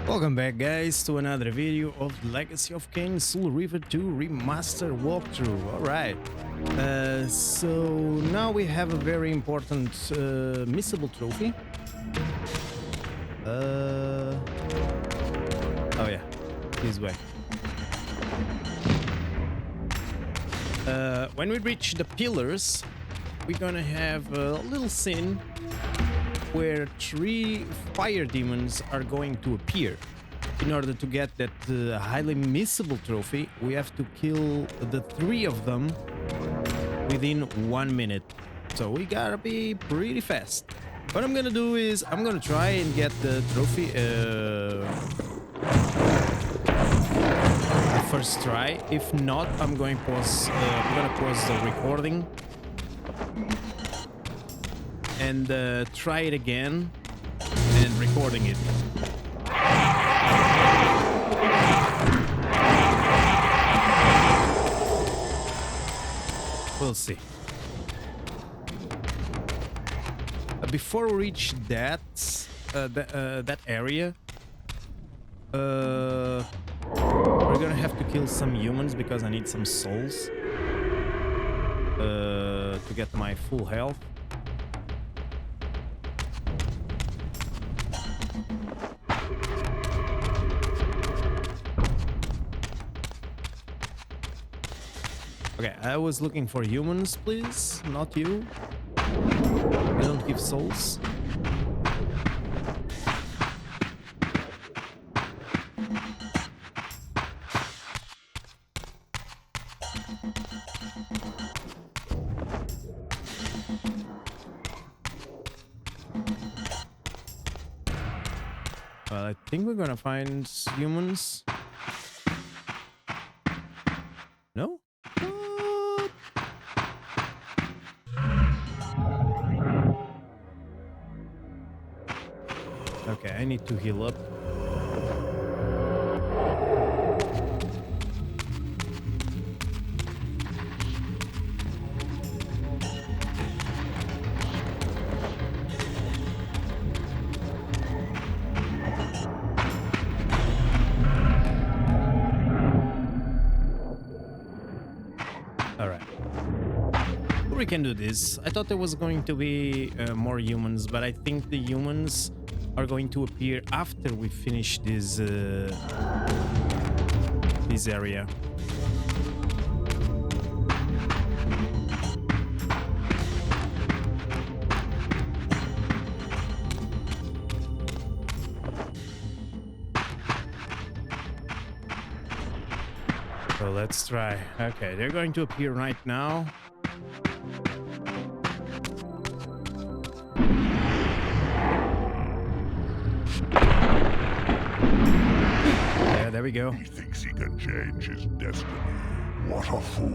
Welcome back, guys, to another video of the Legacy of Kain Soul Reaver 2 Remastered walkthrough. Alright, so now we have a very important missable trophy. Oh yeah, this way. When we reach the pillars, we're gonna have a little scene where 3 fire demons are going to appear. In order to get that highly missable trophy, we have to kill the 3 of them within 1 minute. So we gotta be pretty fast. What I'm gonna do is I'm gonna try and get the trophy the first try. If not, I'm gonna pause the recording and try it again and recording it. We'll see. Before we reach that that area, we're gonna have to kill some humans because I need some souls to get my full health. Okay, I was looking for humans, please, not you. I don't give souls. Well, I think we're gonna find humans. No? Okay, I need to heal up. Alright. We can do this. I thought there was going to be more humans, but I think the humans are going to appear after we finish this area. So let's try. Okay, they're going to appear right now. There we go. He thinks he can change his destiny. What a fool.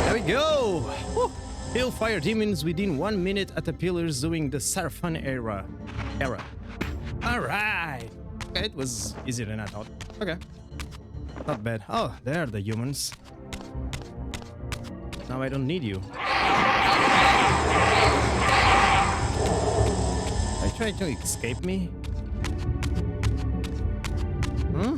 There we go. Woo. Kill fire demons within 1 minute at the pillars doing the Sarafan era. Alright! Okay, it was easier than I thought. Okay. Not bad. Oh, there are the humans. Now I don't need you. Are you trying to escape me? Huh?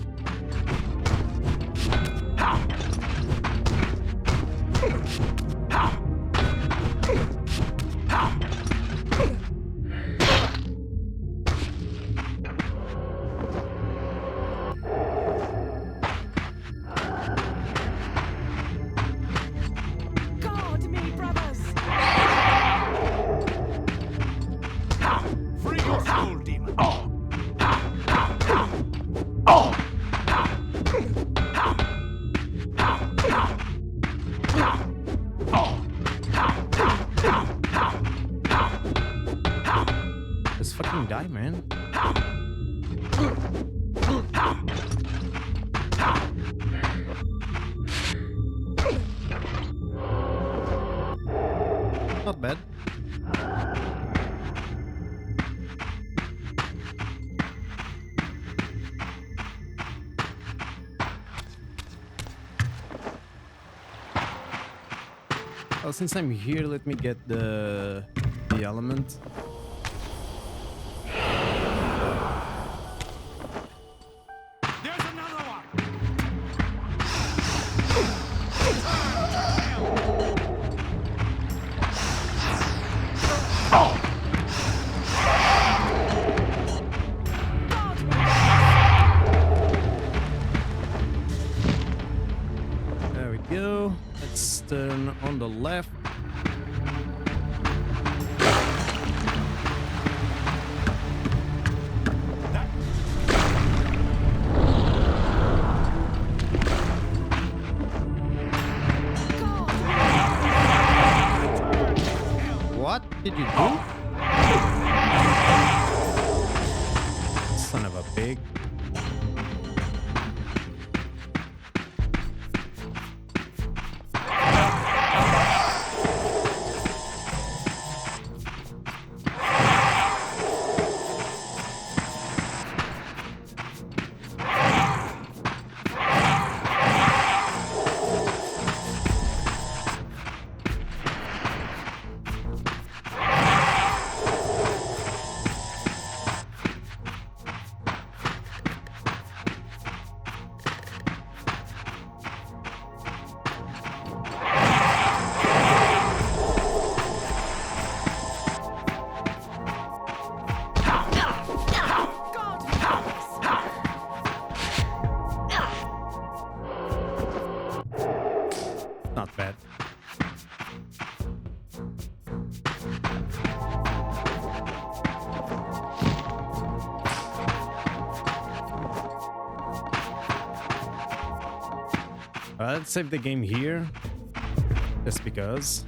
Just fucking die, man. Not bad. Well, since I'm here, let me get the element. There's another one. There we go. Let's turn on the left. What did you do? Son of a pig. Not bad. Let's save the game here, just because.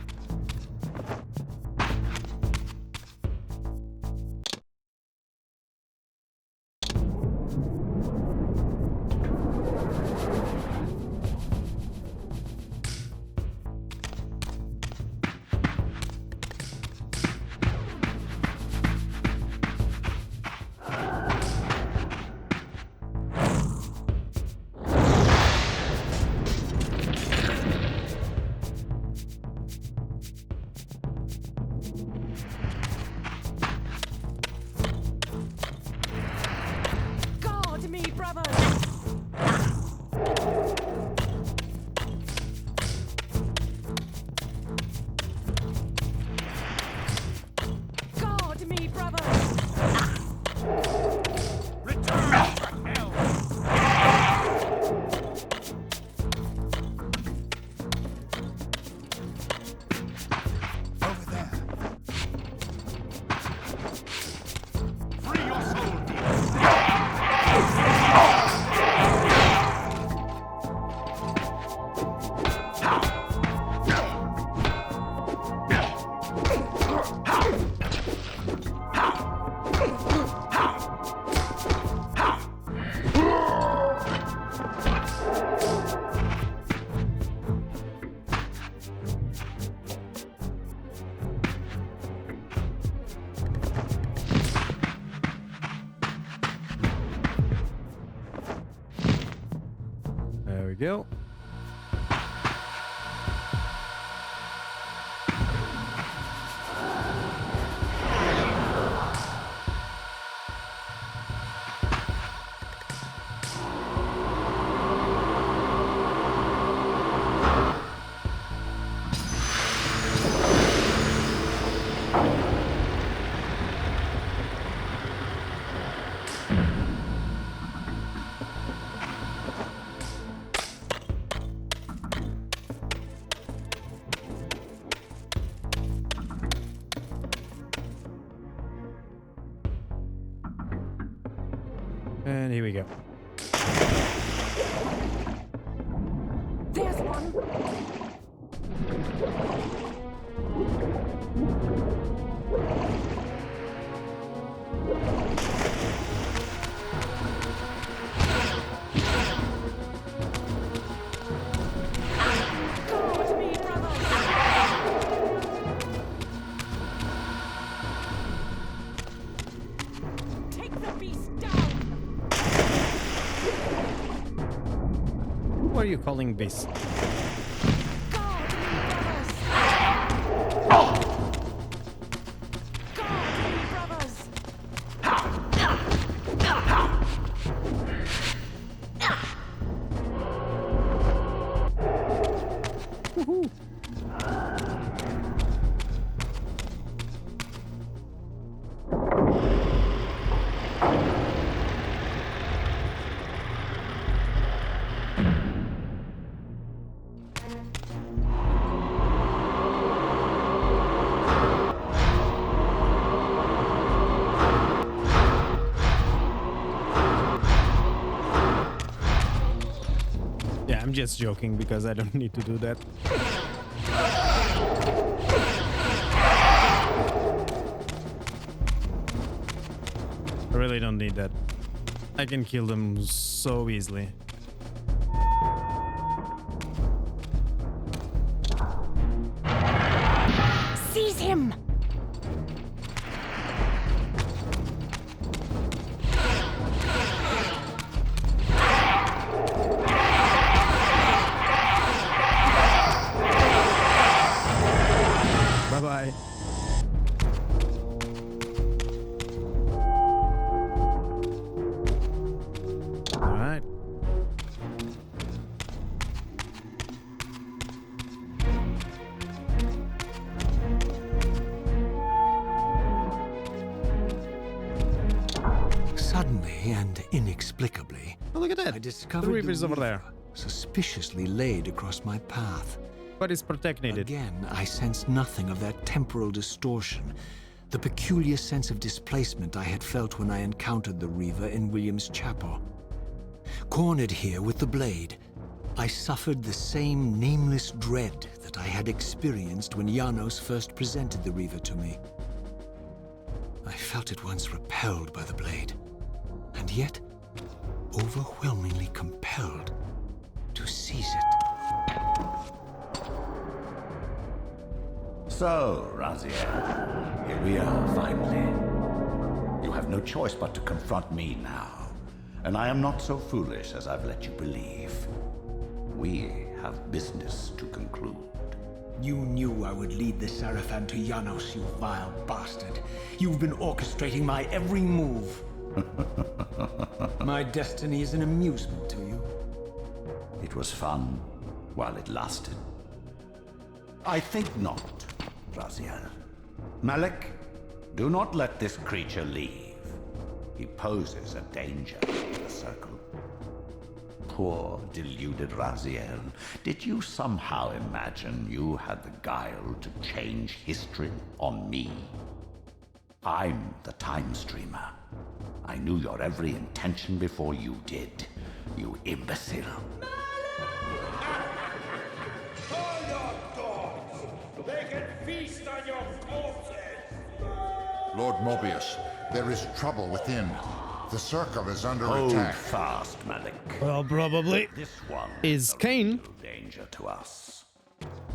There we go. And here we go. There's one. What are you calling beast? God, I'm just joking because I don't need to do that. I really don't need that. I can kill them so easily. Seize him! Bye-bye. All right. Suddenly and inexplicably, Oh, look at that. I discovered the Reaver's over there. Reaver suspiciously laid across my path. But it's protected. Again, I sensed nothing of that temporal distortion, the peculiar sense of displacement I had felt when I encountered the Reaver in William's chapel. Cornered here with the blade, I suffered the same nameless dread that I had experienced when Janos first presented the Reaver to me. I felt at once repelled by the blade, and yet overwhelmingly compelled to seize it. So, Raziel, here we are finally. You have no choice but to confront me now. And I am not so foolish as I've let you believe. We have business to conclude. You knew I would lead the Sarafan to Janos, you vile bastard. You've been orchestrating my every move. My destiny is an amusement to you. It was fun while it lasted. I think not, Raziel. Malik, do not let this creature leave. He poses a danger to the circle. Poor, deluded Raziel. Did you somehow imagine you had the guile to change history on me? I'm the time streamer. I knew your every intention before you did, you imbecile. Call your dogs! They can feast on your corpses! Lord Moebius, there is trouble within. The circle is under Hold attack. fast, Malik. Well, probably. This one Is a Kain. real danger to us.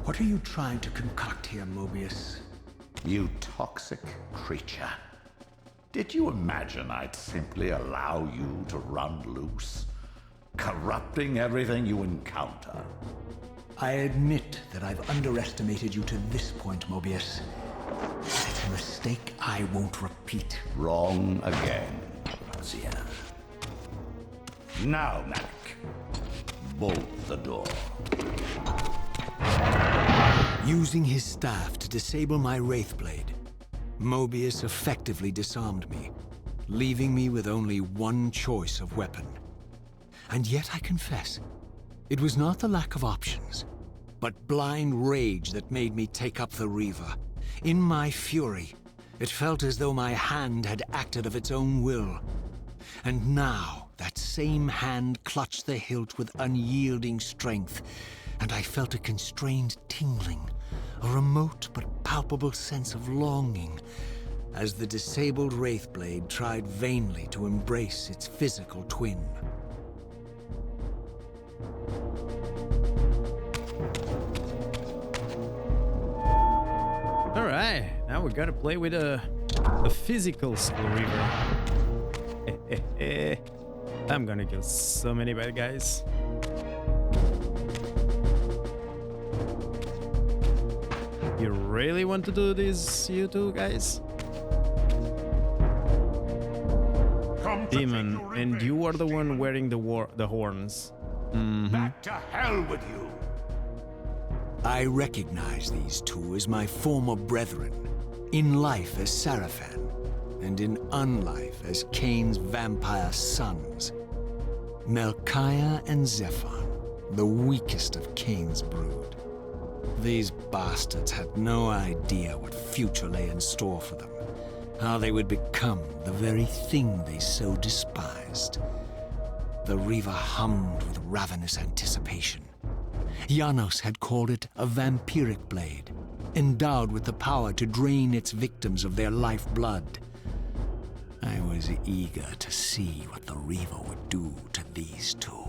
What are you trying to concoct here, Moebius? You toxic creature. Did you imagine I'd simply allow you to run loose? Corrupting everything you encounter. I admit that I've underestimated you to this point, Moebius. It's a mistake I won't repeat. Wrong again, Raziel. Now, Malik, bolt the door. Using his staff to disable my wraith blade, Moebius effectively disarmed me, leaving me with only one choice of weapon. And yet I confess, it was not the lack of options, but blind rage that made me take up the Reaver. In my fury, it felt as though my hand had acted of its own will. And now, that same hand clutched the hilt with unyielding strength, and I felt a constrained tingling, a remote but palpable sense of longing, as the disabled wraithblade tried vainly to embrace its physical twin. All right, now we gotta play with a physical Soul Reaver. I'm gonna kill so many bad guys. You really want to do this, you two guys? Come to Demon, take your and you are the revenge, one demon. wearing the horns. Back to hell with you! I recognize these two as my former brethren, in life as Sarafan, and in unlife as Kain's vampire sons. Melchiah and Zephon, the weakest of Kain's brood. These bastards had no idea what future lay in store for them, how they would become the very thing they so despised. The Reaver hummed with ravenous anticipation. Janos had called it a vampiric blade, endowed with the power to drain its victims of their lifeblood. I was eager to see what the Reaver would do to these two.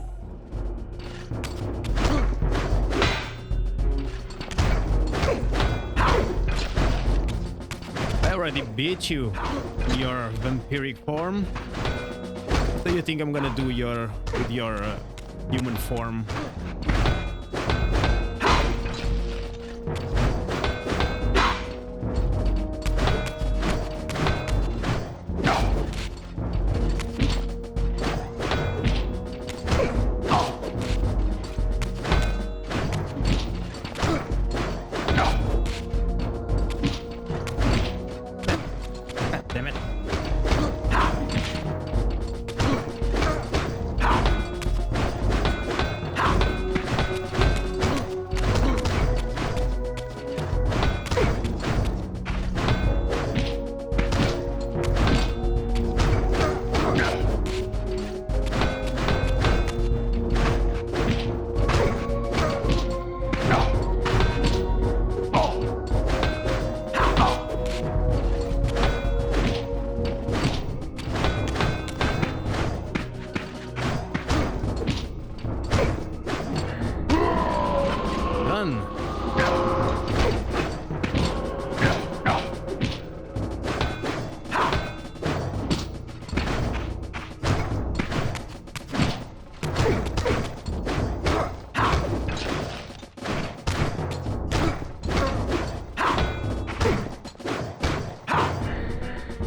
I already beat you, your vampiric form. So you think I'm gonna do with your human form?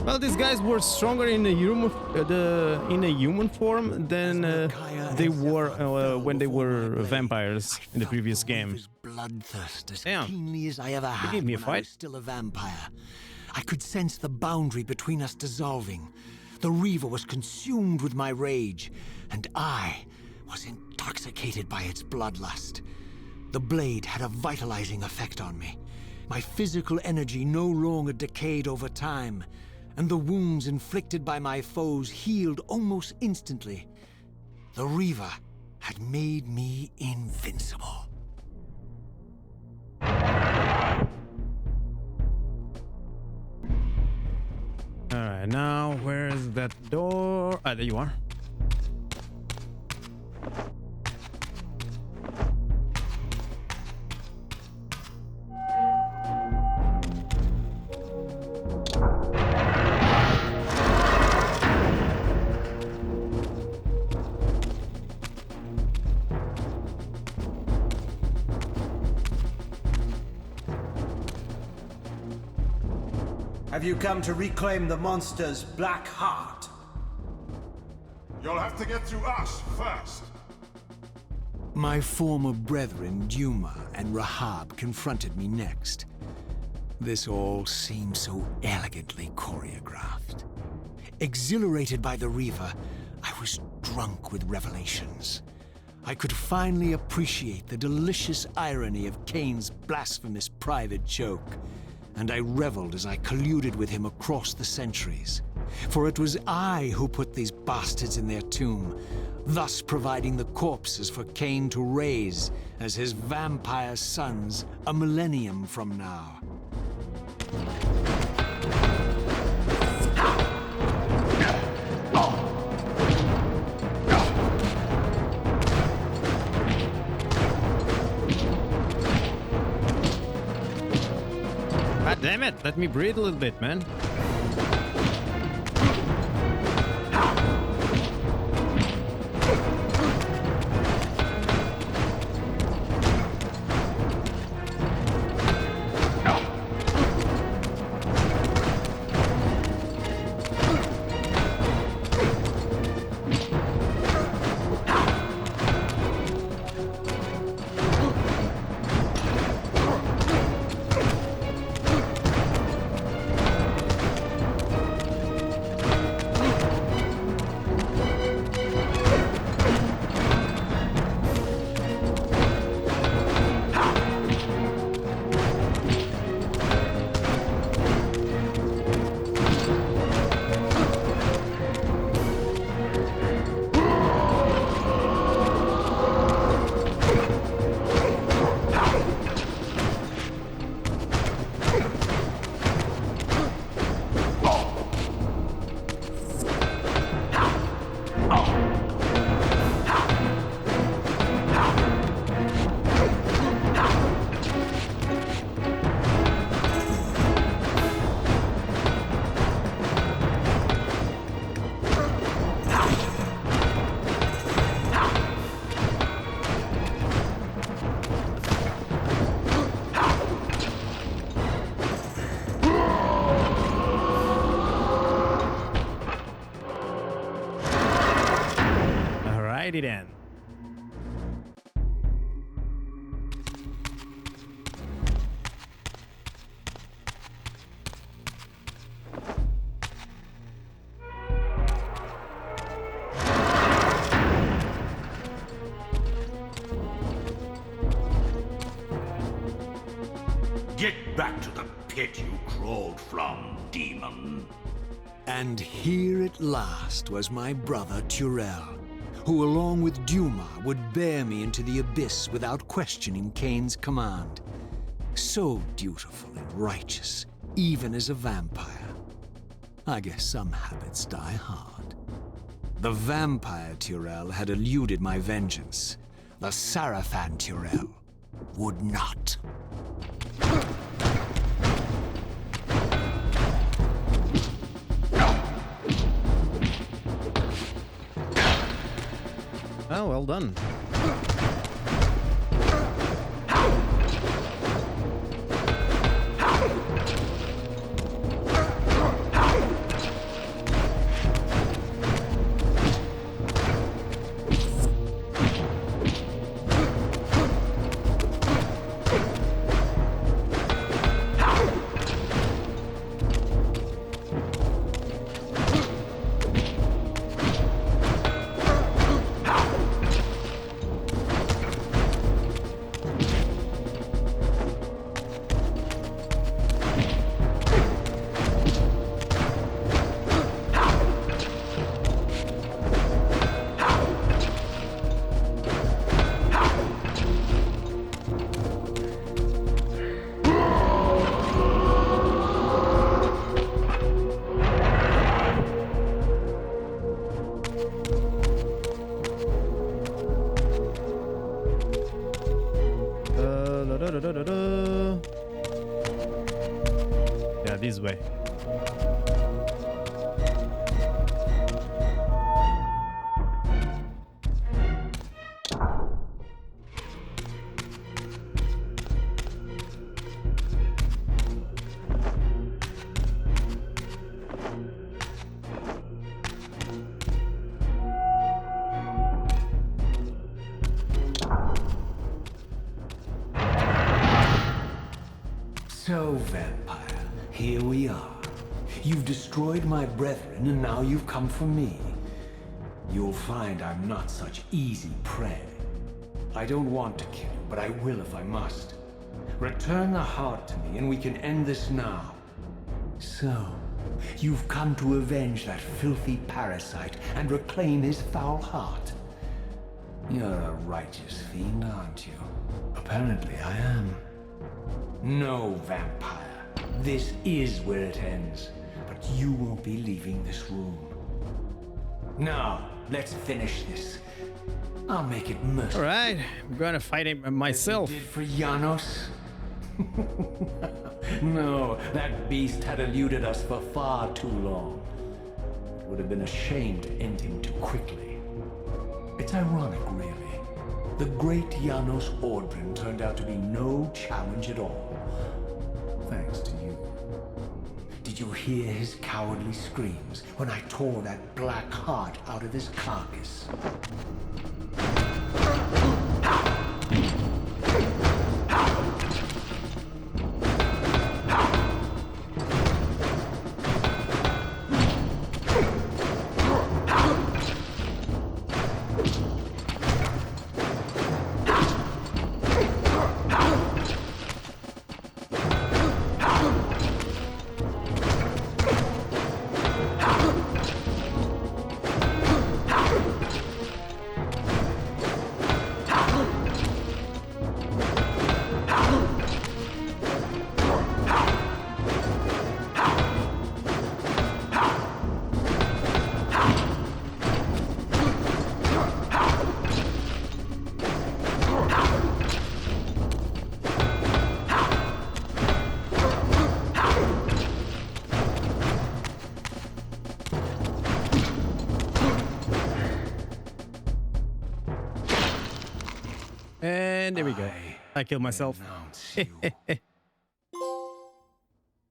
Well, these guys were stronger in a human form than they were when they were vampires in the previous game. Bloodthirst as Damn. keenly as I ever You had gave me a when I fight. was still a vampire. I could sense the boundary between us dissolving. The Reaver was consumed with my rage, and I was intoxicated by its bloodlust. The blade had a vitalizing effect on me. My physical energy no longer decayed over time, and the wounds inflicted by my foes healed almost instantly. The Reaver had made me invincible. Alright, now where's that door? Ah, there you are. Have you come to reclaim the monster's black heart? You'll have to get through us first. My former brethren, Duma and Rahab, confronted me next. This all seemed so elegantly choreographed. Exhilarated by the Reaver, I was drunk with revelations. I could finally appreciate the delicious irony of Kain's blasphemous private joke, and I reveled as I colluded with him across the centuries. For it was I who put these bastards in their tomb, thus providing the corpses for Kain to raise as his vampire sons a millennium from now. God damn it, let me breathe a little bit, man. Alrighty then. Get back to the pit you crawled from, demon. And here at last was my brother Turel, who along with Duma would bear me into the abyss without questioning Kain's command. So dutiful and righteous, even as a vampire. I guess some habits die hard. The vampire Turel had eluded my vengeance. The Sarafan Turel would not. Oh, well done. Yeah, this way. So, vampire, here we are. You've destroyed my brethren, and now you've come for me. You'll find I'm not such easy prey. I don't want to kill you, but I will if I must. Return the heart to me, and we can end this now. So, you've come to avenge that filthy parasite and reclaim his foul heart. You're a righteous fiend, aren't you? Apparently I am. No, vampire. This is where it ends. But you won't be leaving this room. Now, let's finish this. I'll make it merciful. Alright, I'm gonna fight him myself. As you did for Janos? No, that beast had eluded us for far too long. It would have been a shame to end him too quickly. It's ironic, really. The great Janos Audron turned out to be no challenge at all. Thanks to you. Did you hear his cowardly screams when I tore that black heart out of his carcass? And there we go. I killed myself. There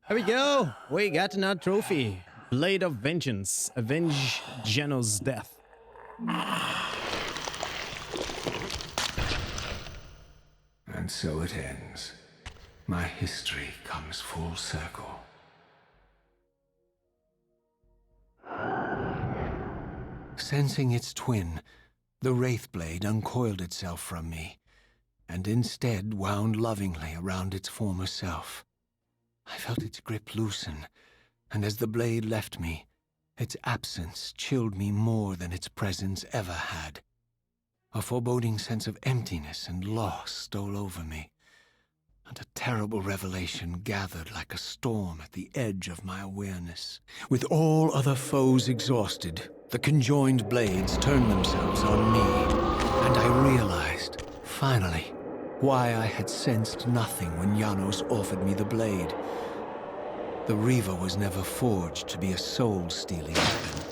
we go. We got another trophy. Blade of Vengeance. Avenge Janos' death. And so it ends. My history comes full circle. Sensing its twin, the wraith blade uncoiled itself from me, and instead wound lovingly around its former self. I felt its grip loosen, and as the blade left me, its absence chilled me more than its presence ever had. A foreboding sense of emptiness and loss stole over me, and a terrible revelation gathered like a storm at the edge of my awareness. With all other foes exhausted, the conjoined blades turned themselves on me, and I realized, finally, why I had sensed nothing when Janos offered me the blade. The Reaver was never forged to be a soul-stealing weapon.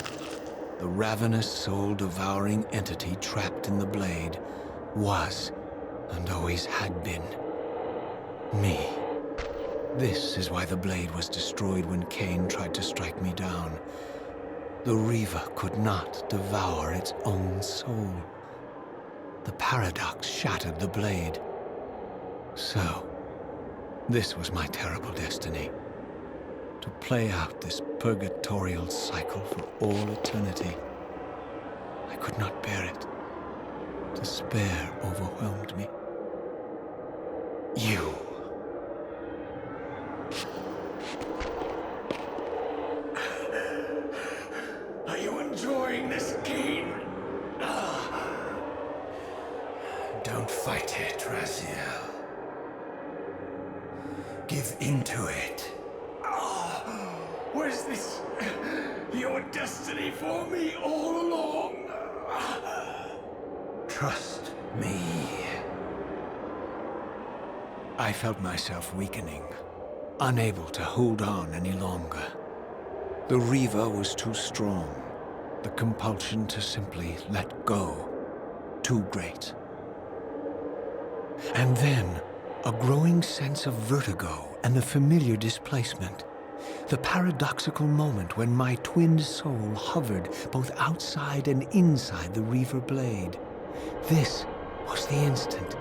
The ravenous, soul-devouring entity trapped in the blade was, and always had been, me. This is why the blade was destroyed when Kain tried to strike me down. The Reaver could not devour its own soul. The paradox shattered the blade. So, this was my terrible destiny. To play out this purgatorial cycle for all eternity. I could not bear it. Despair overwhelmed me. You. Are you enjoying this, Kain? Don't fight it, Raziel. Give into it. Was this your destiny for me all along? Trust me. I felt myself weakening, unable to hold on any longer. The Reaver was too strong. The compulsion to simply let go, too great. And then, a growing sense of vertigo and the familiar displacement. The paradoxical moment when my twin soul hovered both outside and inside the Reaver blade. This was the instant,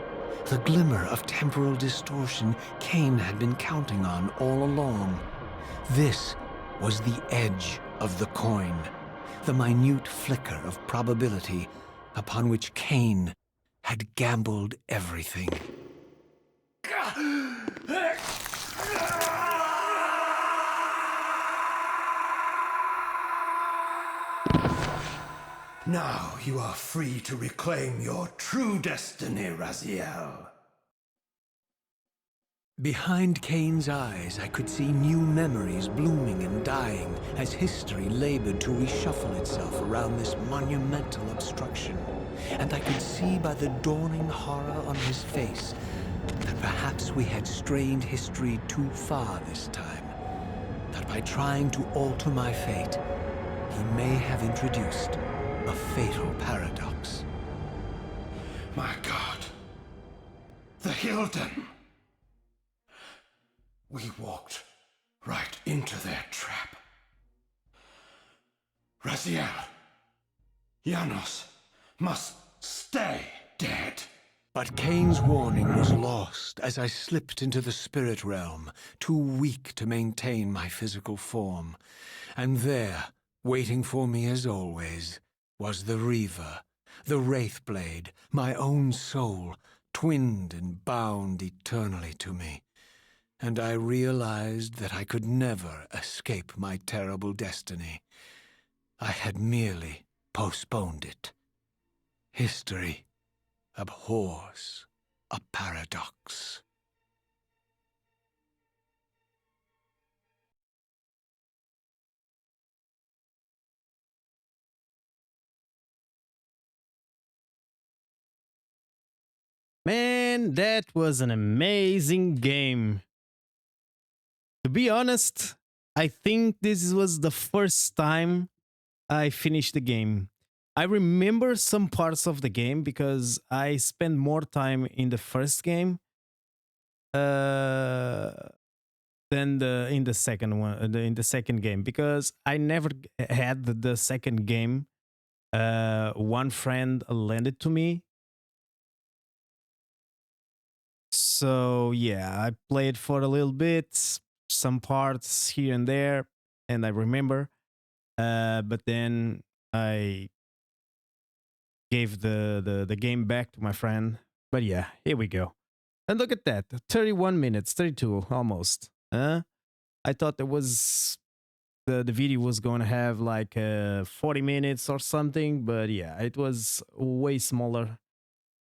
the glimmer of temporal distortion Kain had been counting on all along. This was the edge of the coin, the minute flicker of probability upon which Kain had gambled everything. Now you are free to reclaim your true destiny, Raziel. Behind Kain's eyes, I could see new memories blooming and dying as history labored to reshuffle itself around this monumental obstruction. And I could see by the dawning horror on his face that perhaps we had strained history too far this time. That by trying to alter my fate, he may have introduced a fatal paradox. My God. The Hilden. We walked right into their trap. Raziel, Janos must stay dead. But Kain's warning was lost as I slipped into the spirit realm, too weak to maintain my physical form. And there, waiting for me as always, was the Reaver, the Wraithblade, my own soul, twinned and bound eternally to me. And I realized that I could never escape my terrible destiny. I had merely postponed it. History abhors a paradox. Man, that was an amazing game. To be honest, I think this was the first time I finished the game. I remember some parts of the game because I spent more time in the first game than in the second one. In the second game, because I never had the second game. One friend lent it to me. So yeah, I played for a little bit, some parts here and there, and I remember. But then I gave the game back to my friend. But yeah, here we go. And look at that, 31 minutes, 32 almost. I thought it was the video was going to have like 40 minutes or something, but yeah, it was way smaller.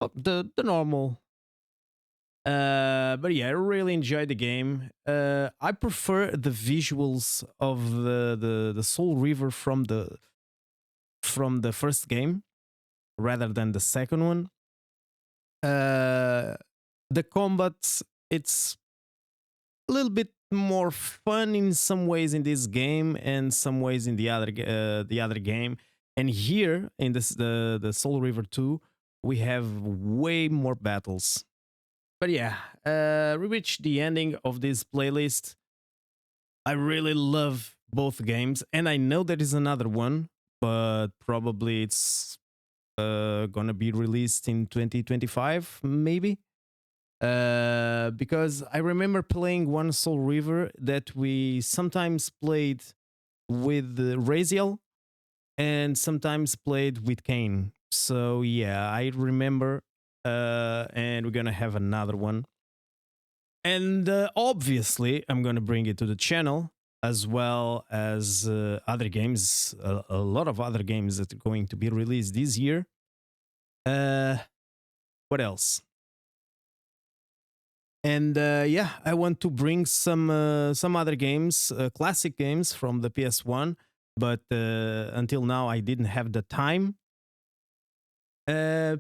Oh, the normal. But yeah, I really enjoyed the game. I prefer the visuals of the Soul Reaver from the first game rather than the second one. The combat, it's a little bit more fun in some ways in this game and some ways in the other game. And here in the Soul Reaver 2, we have way more battles. But yeah, we reached the ending of this playlist. I really love both games, and I know there is another one, but probably it's gonna be released in 2025, maybe. Because I remember playing one Soul Reaver that we sometimes played with Raziel and sometimes played with Kain. So yeah, I remember, and we're gonna have another one. And obviously, I'm gonna bring it to the channel as well as other games, a lot of other games that are going to be released this year. What else? And yeah, I want to bring some other games, classic games from the PS1, but until now I didn't have the time. Yeah,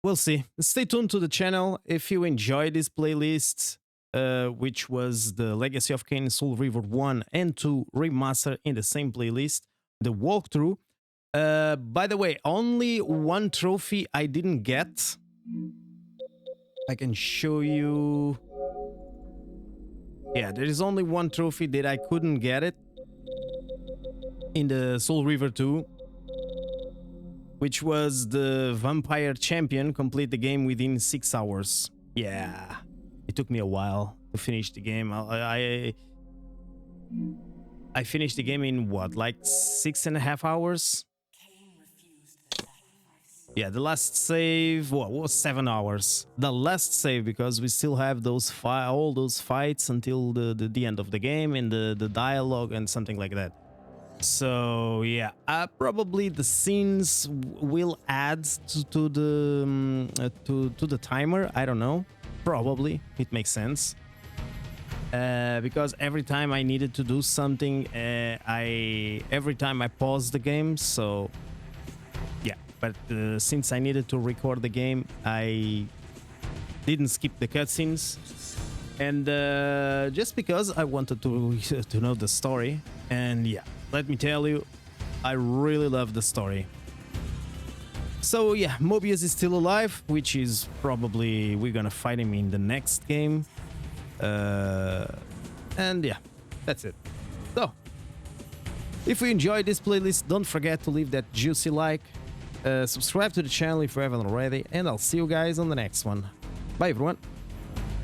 we'll see. Stay tuned to the channel if you enjoyed this playlist, which was the Legacy of Kain Soul Reaver 1 and 2 Remastered in the same playlist, the walkthrough. By the way, only one trophy I didn't get. I can show you. Yeah, there is only one trophy that I couldn't get it in the Soul Reaver 2, which was the Vampire Champion, complete the game within 6 hours. Yeah, it took me a while to finish the game. I finished the game in what, like 6.5 hours? Yeah, the last save was 7 hours. The last save, because we still have those all those fights until the end of the game and the dialogue and something like that. So yeah, probably the scenes will add to the timer. I don't know. Probably it makes sense. Because every time I needed to do something, every time I paused the game. So yeah. But since I needed to record the game, I didn't skip the cutscenes, and just because I wanted to know the story. And yeah, let me tell you, I really love the story. So yeah, Moebius is still alive, which is probably we're gonna fight him in the next game. And yeah, that's it. So if you enjoyed this playlist, don't forget to leave that juicy like. Subscribe to the channel if you haven't already, and I'll see you guys on the next one. Bye everyone.